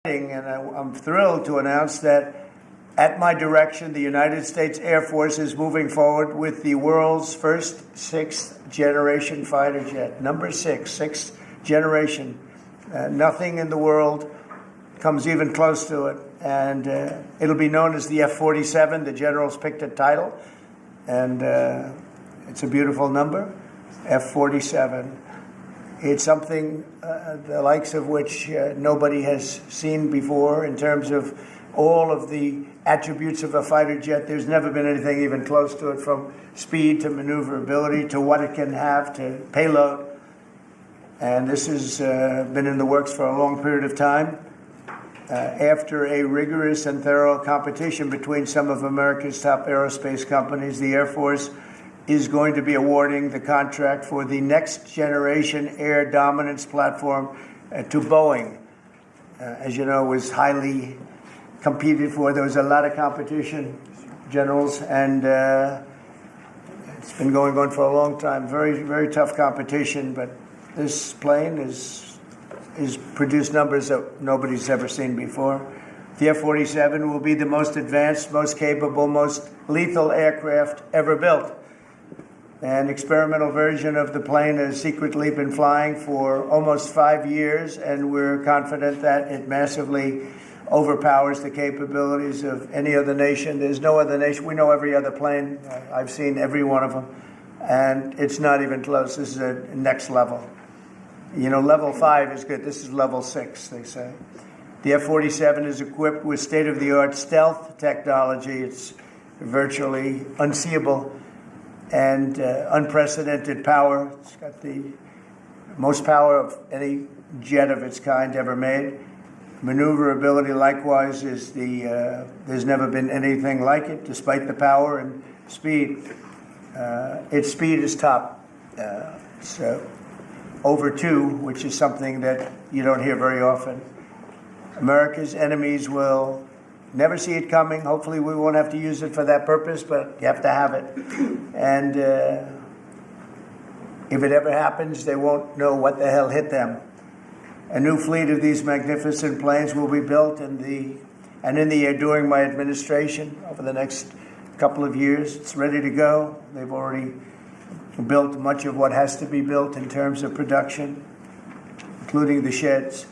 And I'm thrilled to announce that at my direction, the United States Air Force is moving forward with the world's first sixth-generation fighter jet. Number sixth generation. Nothing in the world comes even close to it. And it'll be known as the F-47. The generals picked a title. And it's a beautiful number, F-47. It's something the likes of which nobody has seen before in terms of all of the attributes of a fighter jet. There's never been anything even close to it, from speed to maneuverability to what it can have to payload. And this has been in the works for a long period of time. After a rigorous and thorough competition between some of America's top aerospace companies, the Air Force is going to be awarding the contract for the next generation air dominance platform to Boeing. As you know, it was highly competed for. There was a lot of competition, generals, and it's been going on for a long time. Very, very tough competition, but this plane is produced numbers that nobody's ever seen before. The F-47 will be the most advanced, most capable, most lethal aircraft ever built. An experimental version of the plane has secretly been flying for almost 5 years, and we're confident that it massively overpowers the capabilities of any other nation. There's no other nation. We know every other plane. I've seen every one of them, and it's not even close. This is a next level. You know, level 5 is good. This is level 6, they say. The F-47 is equipped with state-of-the-art stealth technology. It's virtually unseeable and unprecedented power. It's got the most power of any jet of its kind ever made. Maneuverability, likewise, is there's never been anything like it, despite the power and speed. Its speed is top. It's over 2, which is something that you don't hear very often. America's enemies will never see it coming. Hopefully we won't have to use it for that purpose, but you have to have it. And if it ever happens, they won't know what the hell hit them. A new fleet of these magnificent planes will be built in the air during my administration over the next couple of years. It's ready to go. They've already built much of what has to be built in terms of production, including the sheds.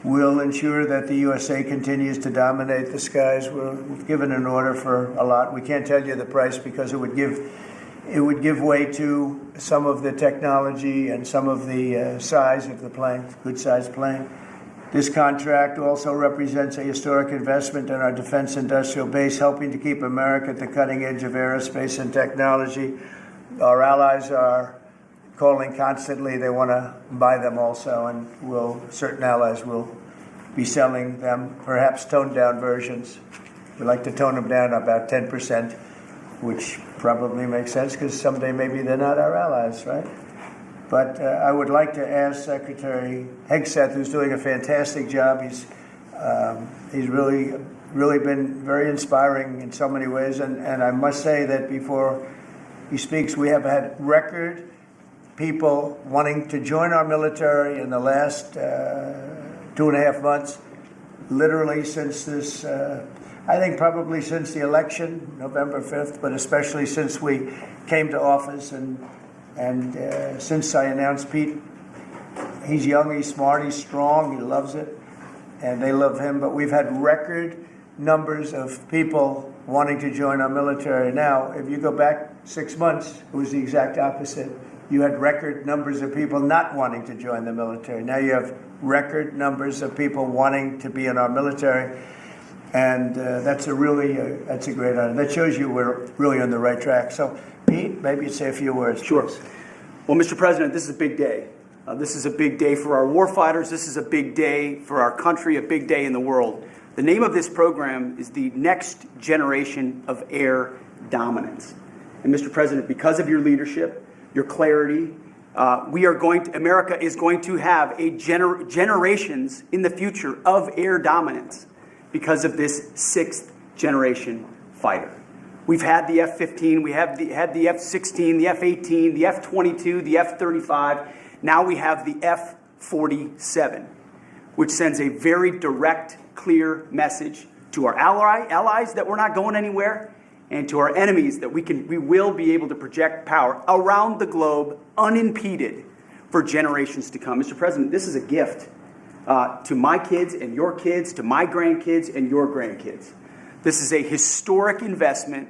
We'll ensure that the USA continues to dominate the skies. We've given an order for a lot. We can't tell you the price because it would give way to some of the technology and some of the size of the plane, good-sized plane. This contract also represents a historic investment in our defense industrial base, helping to keep America at the cutting edge of aerospace and technology. Our allies are calling constantly. They want to buy them also, and certain allies will be selling them, perhaps toned-down versions. We like to tone them down about 10%, which probably makes sense because someday maybe they're not our allies, right? But I would like to ask Secretary Hegseth, who's doing a fantastic job. He's really been very inspiring in so many ways, and I must say that before he speaks, we have had record people wanting to join our military in the last 2.5 months, literally since this, I think probably since the election, November 5th, but especially since we came to office and since I announced Pete. He's young, he's smart, he's strong, he loves it, and they love him. But we've had record numbers of people wanting to join our military. Now, if you go back 6 months, it was the exact opposite. You had record numbers of people not wanting to join the military. Now you have record numbers of people wanting to be in our military. And that's a great honor. That shows you we're really on the right track. So, Pete, maybe you'd say a few words. Sure. Please. Well, Mr. President, this is a big day. This is a big day for our warfighters. This is a big day for our country, a big day in the world. The name of this program is the Next Generation of Air Dominance. And Mr. President, because of your leadership, your clarity, America is going to have generations in the future of air dominance because of this 6th generation fighter. We've had the F-15, we have had the F-16, the F-18, the F-22, the F-35. Now we have the F-47, which sends a very direct clear message to our allies that we're not going anywhere, and to our enemies that we will be able to project power around the globe unimpeded for generations to come. Mr. President, this is a gift to my kids and your kids, to my grandkids and your grandkids. This is a historic investment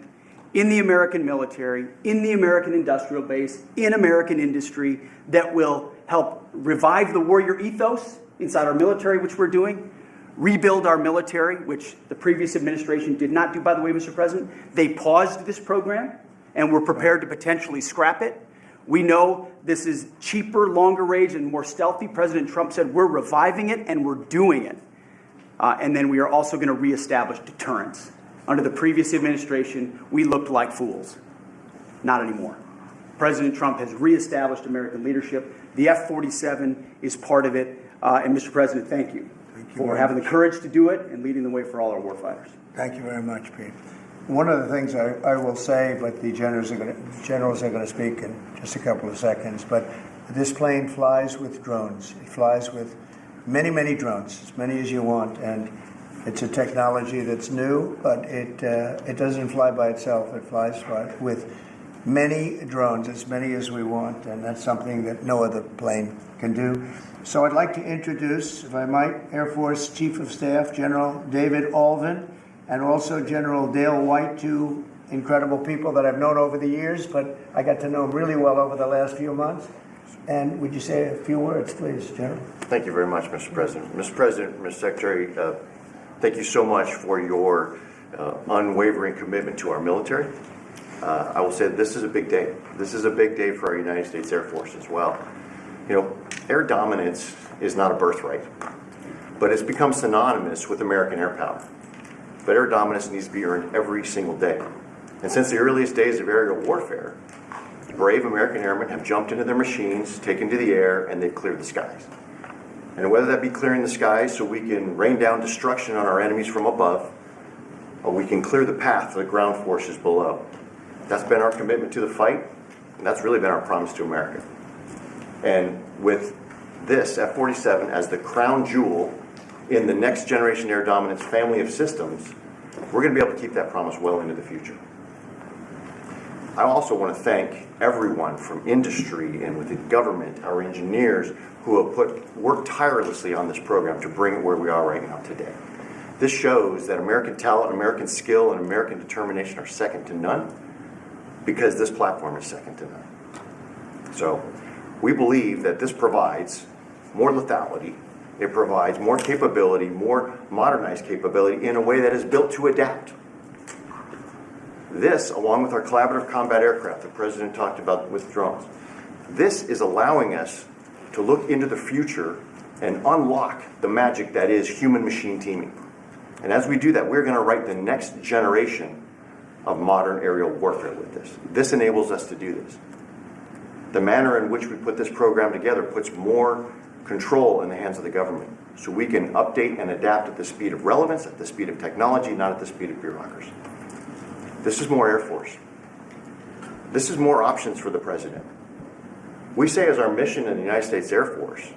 in the American military, in the American industrial base, in American industry that will help revive the warrior ethos inside our military, which we're doing, rebuild our military, which the previous administration did not do, by the way, Mr. President. They paused this program and were prepared to potentially scrap it. We know this is cheaper, longer range, and more stealthy. President Trump said we're reviving it and we're doing it. And then we are also going to reestablish deterrence. Under the previous administration, we looked like fools. Not anymore. President Trump has reestablished American leadership. The F-47 is part of it. And Mr. President, thank you for having the courage to do it and leading the way for all our warfighters. Thank you very much, Pete. One of the things I will say, but the generals are going to speak in just a couple of seconds, but this plane flies with drones. It flies with many, many drones, as many as you want, and it's a technology that's new, but it doesn't fly by itself. It flies with many drones, as many as we want, and that's something that no other plane can do. So I'd like to introduce, if I might, Air Force Chief of Staff General David Alvin, and also General Dale White, two incredible people that I've known over the years, but I got to know them really well over the last few months. And would you say a few words, please, General? Thank you very much, Mr. President. Mr. President, Mr. Secretary, thank you so much for your unwavering commitment to our military. I will say this is a big day. This is a big day for our United States Air Force as well. You know, air dominance is not a birthright, but it's become synonymous with American air power. But air dominance needs to be earned every single day. And since the earliest days of aerial warfare, brave American airmen have jumped into their machines, taken to the air, and they've cleared the skies. And whether that be clearing the skies so we can rain down destruction on our enemies from above, or we can clear the path to the ground forces below. That's been our commitment to the fight, and that's really been our promise to America. And with this F-47 as the crown jewel in the next generation air dominance family of systems, we're going to be able to keep that promise well into the future. I also want to thank everyone from industry and within government, our engineers, who have worked tirelessly on this program to bring it where we are right now today. This shows that American talent, American skill, and American determination are second to none, because this platform is second to none. So we believe that this provides more lethality, it provides more capability, more modernized capability in a way that is built to adapt. This, along with our collaborative combat aircraft the President talked about with drones, this is allowing us to look into the future and unlock the magic that is human-machine teaming. And as we do that, we're going to write the next generation of modern aerial warfare with this. This enables us to do this. The manner in which we put this program together puts more control in the hands of the government, so we can update and adapt at the speed of relevance, at the speed of technology, not at the speed of bureaucracy. This is more Air Force. This is more options for the President. We say as our mission in the United States Air Force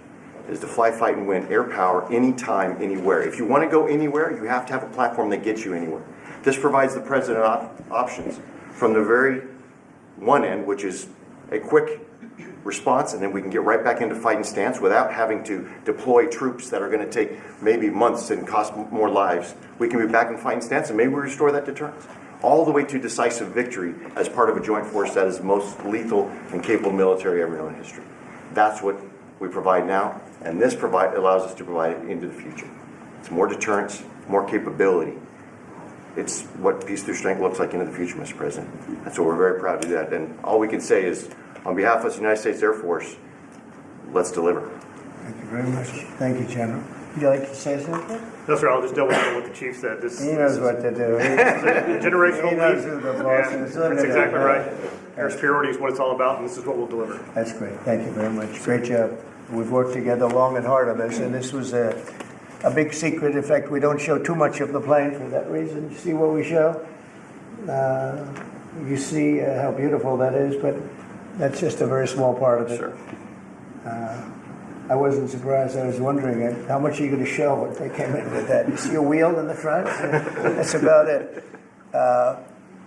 is to fly, fight, and win air power anytime, anywhere. If you want to go anywhere, you have to have a platform that gets you anywhere. This provides the President options from the very one end, which is a quick response, and then we can get right back into fighting stance without having to deploy troops that are going to take maybe months and cost more lives. We can be back in fighting stance, and maybe we restore that deterrence. All the way to decisive victory as part of a joint force that is the most lethal and capable military ever known in history. That's what we provide now, and this allows us to provide it into the future. It's more deterrence, more capability. It's what peace through strength looks like into the future, Mr. President. And so we're very proud to do that. And all we can say is, on behalf of the United States Air Force, let's deliver. Thank you very much. Thank you, General. Would you like to say something? No, sir. I'll just double down what the chief said. He knows what to do. This is a generational He knows leap. who the boss is. That's exactly right. Air superiority is what it's all about, and this is what we'll deliver. That's great. Thank you very much. Great job. We've worked together long and hard on this, and this was a big secret. In fact, we don't show too much of the plane for that reason. You see what we show? You see how beautiful that is, but that's just a very small part of it. Sure. I wasn't surprised. I was wondering how much are you going to show when they came in with that. You see a wheel in the front? That's about it.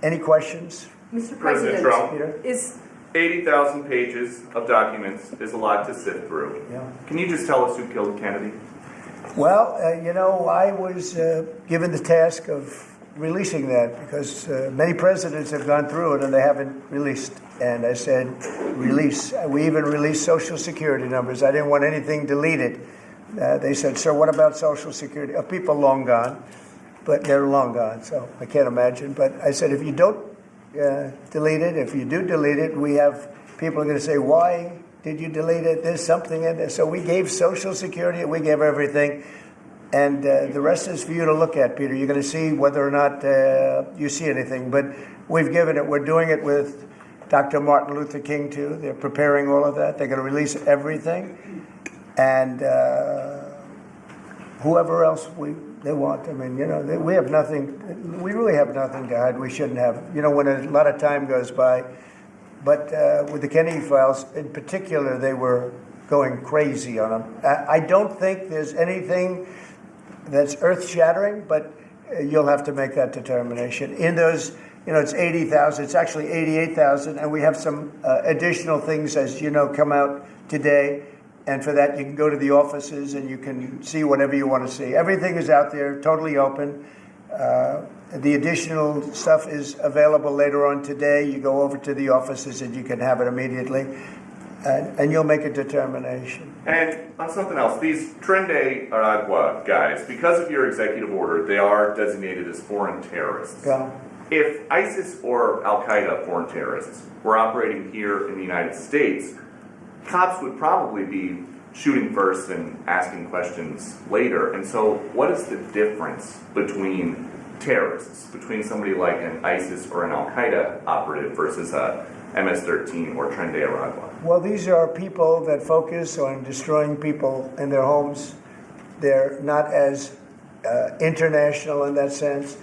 Any questions? Mr. President President, Trump, is 80,000 pages of documents is a lot to sift through. Yeah. Can you just tell us who killed Kennedy? Well, I was given the task of releasing that because many presidents have gone through it and they haven't released. And I said, release. We even released Social Security numbers. I didn't want anything deleted. They said, sir, what about Social Security? People long gone, but they're long gone, so I can't imagine. But I said, if you don't delete it, if you do delete it, we have people are going to say, why did you delete it? There's something in there. So we gave Social Security, we gave everything. And the rest is for you to look at, Peter. You're going to see whether or not you see anything. But we've given it. We're doing it with Dr. Martin Luther King, too. They're preparing all of that. They're going to release everything. And whoever else they want. I mean, we have nothing. We really have nothing to hide. We shouldn't have. When a lot of time goes by. But with the Kennedy files, in particular, they were going crazy on them. I don't think there's anything that's earth-shattering, but you'll have to make that determination. In those, it's 80,000. It's actually 88,000, and we have some additional things, as you know, come out today. And for that, you can go to the offices and you can see whatever you want to see. Everything is out there, totally open. The additional stuff is available later on today. You go over to the offices and you can have it immediately. And you'll make a determination. And on something else, these Tren de Aragua guys, because of your executive order, they are designated as foreign terrorists. Yeah. If ISIS or Al-Qaeda foreign terrorists were operating here in the United States, cops would probably be shooting first and asking questions later. And so what is the difference between terrorists, between somebody like an ISIS or an Al-Qaeda operative versus a MS-13 or Tren de Aragua? Well, these are people that focus on destroying people in their homes. They're not as international in that sense.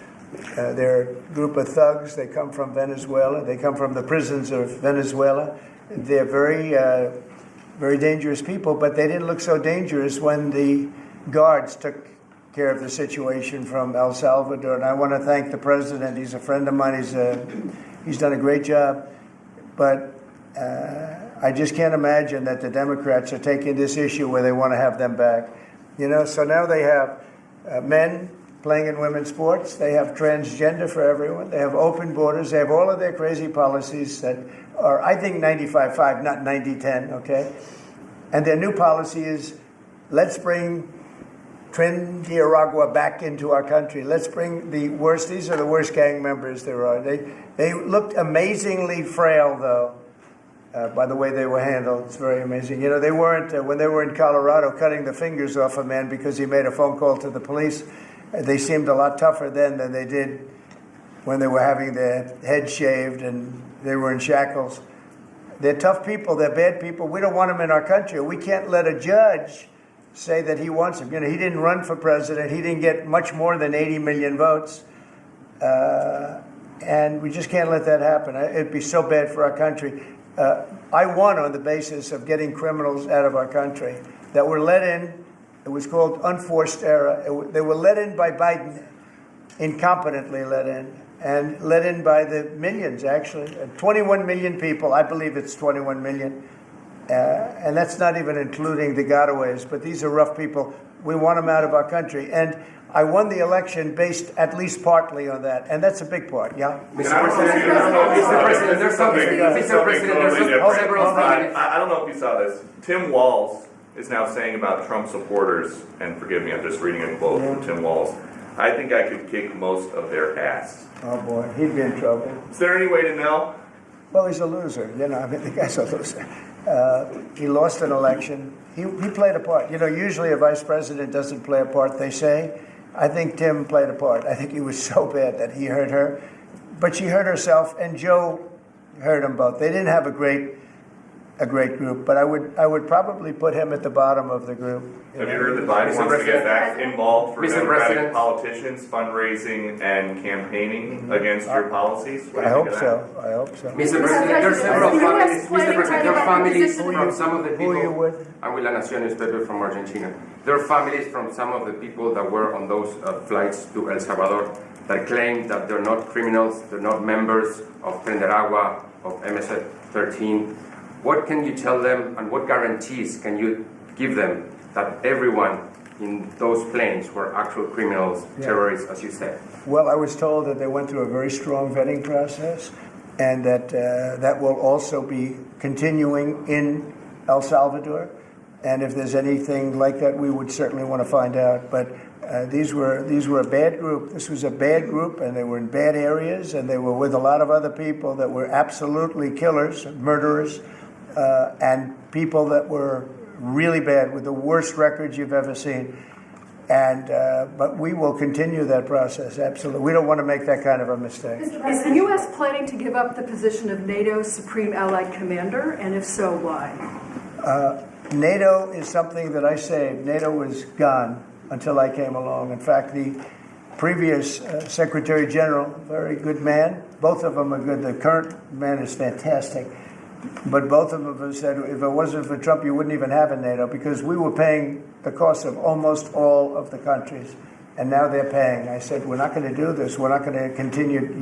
They're a group of thugs. They come from Venezuela. They come from the prisons of Venezuela. They're very, very dangerous people, but they didn't look so dangerous when the guards took care of the situation from El Salvador. And I want to thank the president. He's a friend of mine. He's done a great job. But I just can't imagine that the Democrats are taking this issue where they want to have them back. So now they have men playing in women's sports. They have transgender for everyone. They have open borders. They have all of their crazy policies that are, I think, 95-5, not 90-10, okay? And their new policy is, let's bring Tren de Aragua back into our country. Let's bring the worst. These are the worst gang members there are. They looked amazingly frail, though, by the way they were handled. It's very amazing. They weren't, when they were in Colorado cutting the fingers off a man because he made a phone call to the police, they seemed a lot tougher then than they did when they were having their head shaved and they were in shackles. They're tough people. They're bad people. We don't want them in our country. We can't let a judge say that he wants him. He didn't run for president. He didn't get much more than 80 million votes. And we just can't let that happen. It'd be so bad for our country. I won on the basis of getting criminals out of our country that were let in. It was called unforced error. They were let in by Biden, incompetently let in, and let in by the millions, actually. 21 million people. I believe it's 21 million. And that's not even including the gotaways, but these are rough people. We want them out of our country. And I won the election based at least partly on that, and that's a big part, yeah? Mr. President, there's something totally different. I don't know if you saw this. Tim Walz is now saying about Trump supporters, and forgive me, I'm just reading a quote from Tim Walz, I think I could kick most of their ass. Oh, boy, he'd be in trouble. Is there any way to know? Well, he's a loser, the guy's a loser. He lost an election. He played a part. Usually a vice president doesn't play a part, they say. I think Tim played a part. I think he was so bad that he hurt her. But she hurt herself, and Joe hurt them both. They didn't have a great a great group, but I would probably put him at the bottom of the group. Have you heard that Biden Mr. wants to get President. back involved for Mr. Democratic President. politicians, fundraising and campaigning against your policies? What do I you hope think of so. I hope so. Mr. President, there are several the US families. planning Mr. President, there are to families have from some of the Who are you people. with? I'm with La Nación newspaper from Argentina. There are families from some of the people that were on those flights to El Salvador that claim that they're not criminals, they're not members of Prender Agua, of MS-13. What can you tell them, and what guarantees can you give them that everyone in those planes were actual criminals, terrorists, as you said? Well, I was told that they went through a very strong vetting process, and that that will also be continuing in El Salvador. And if there's anything like that, we would certainly want to find out. But these were a bad group. This was a bad group, and they were in bad areas, and they were with a lot of other people that were absolutely killers, murderers, and people that were really bad, with the worst records you've ever seen. And but we will continue that process, absolutely. We don't want to make that kind of a mistake. Is the U.S. planning to give up the position of NATO's Supreme Allied Commander? And if so, why? NATO is something that I saved. NATO was gone until I came along. In fact, the previous Secretary General, very good man, both of them are good. The current man is fantastic. But both of them have said, if it wasn't for Trump, you wouldn't even have a NATO, because we were paying the cost of almost all of the countries. And now they're paying. I said, we're not going to do this. We're not going to continue.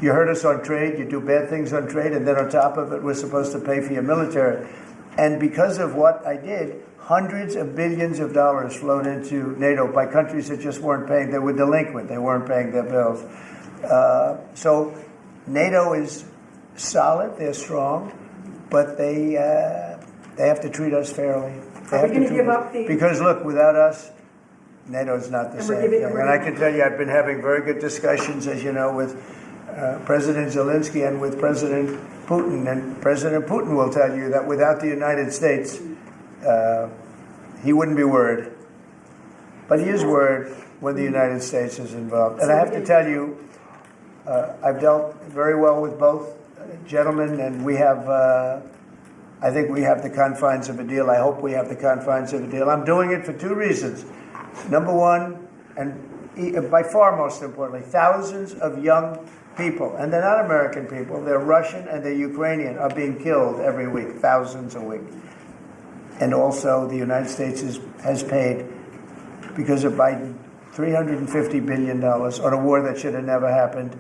You heard us on trade. You do bad things on trade. And then on top of it, we're supposed to pay for your military. And because of what I did, hundreds of billions of dollars flowed into NATO by countries that just weren't paying. They were delinquent. They weren't paying their bills. So NATO is solid. They're strong. But they have to treat us fairly. Are we going to give up the... Because, look, without us, NATO's not the And we're same giving- thing. we're And I giving- can tell you, I've been having very good discussions, as you know, with President Zelensky and with President Putin. And President Putin will tell you that without the United States, he wouldn't be worried. But he is worried when the United States is involved. And I have to tell you, I've dealt very well with both gentlemen, and we have, I think we have the confines of a deal. I hope we have the confines of a deal. I'm doing it for two reasons. Number one, and by far most importantly, thousands of young people, and they're not American people, they're Russian and they're Ukrainian, are being killed every week, thousands a week. And also the United States has paid, because of Biden, $350 billion on a war that should have never happened.